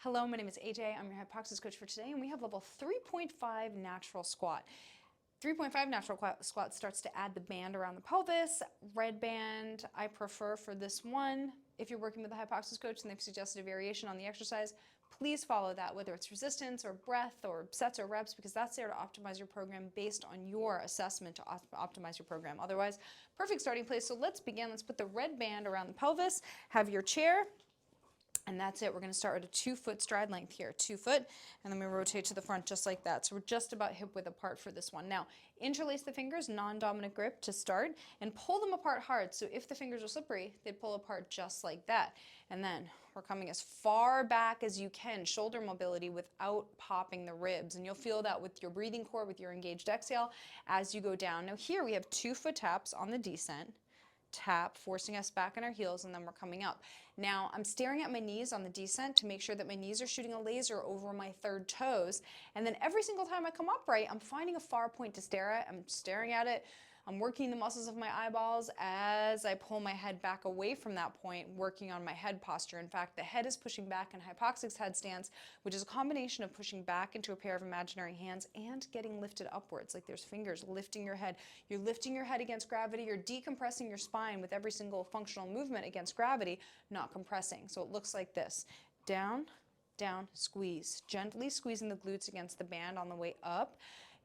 Hello, my name is AJ. I'm your HYPOXiX coach for today, and we have level 3.5 natural squat. 3.5 natural squat starts to add the band around the pelvis, red band. I prefer for this one. If you're working with a HYPOXiX coach and they've suggested a variation on the exercise, please follow that, whether it's resistance or breath or sets or reps, because that's there to optimize your program based on your assessment to optimize your program. Otherwise, perfect starting place. So let's begin. Let's put the red band around the pelvis, have your chair, and that's it. We're going to start at a 2-foot stride length here, 2 foot, and then we rotate to the front just like that. So we're just about hip width apart for this one. Now, interlace the fingers, non-dominant grip to start, and pull them apart hard. So if the fingers are slippery, they'd pull apart just like that. And then we're coming as far back as you can, shoulder mobility without popping the ribs. And you'll feel that with your breathing core, with your engaged exhale as you go down. Now here we have 2-foot taps on the descent. Tap, forcing us back on our heels, and then we're coming up. Now, I'm staring at my knees on the descent to make sure that my knees are shooting a laser over my third toes, and then every single time I come upright, I'm finding a far point to stare at. I'm staring at it. I'm working the muscles of my eyeballs as I pull my head back away from that point, working on my head posture. In fact, the head is pushing back in HYPOXiX headstands, which is a combination of pushing back into a pair of imaginary hands and getting lifted upwards, like there's fingers lifting your head. You're lifting your head against gravity. You're decompressing your spine with every single functional movement against gravity, not compressing. So it looks like this. Down, down, squeeze. Gently squeezing the glutes against the band on the way up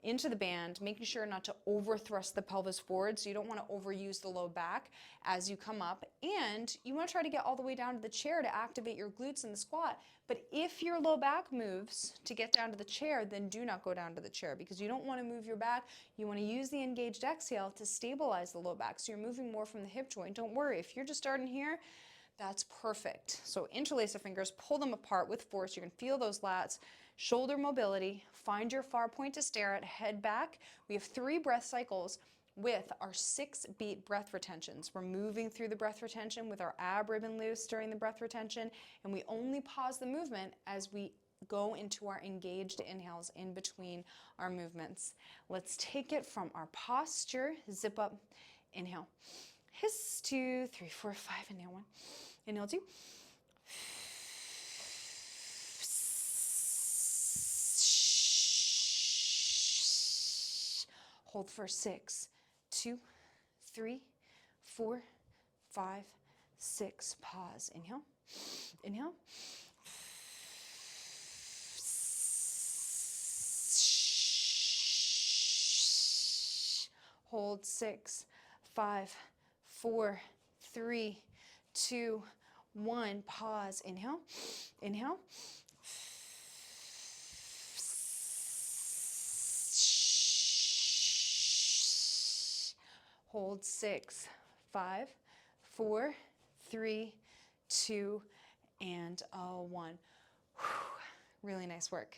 into the band, making sure not to overthrust the pelvis forward, so you don't want to overuse the low back as you come up, and you want to try to get all the way down to the chair to activate your glutes in the squat. But if your low back moves to get down to the chair, then do not go down to the chair, because you don't want to move your back. You want to use the engaged exhale to stabilize the low back, so you're moving more from the hip joint. Don't worry, if you're just starting here, that's perfect. So interlace the fingers, pull them apart with force. You can feel those lats. Shoulder mobility, find your far point to stare at, head back. We have 3 breath cycles with our 6-beat breath retentions. We're moving through the breath retention with our ab ribbon loose during the breath retention, and we only pause the movement as we go into our engaged inhales in between our movements. Let's take it from our posture, zip up, inhale. Hiss, 2, 3, 4, 5, inhale 1, inhale 2. Hold for 6, 2, 3, 4, 5, 6. Pause. Inhale. Inhale. Hold 6, 5, 4, 3, 2, 1. Pause. Inhale. Inhale. Hold 6, 5, 4, 3, 2, and 1. Whew. Really nice work.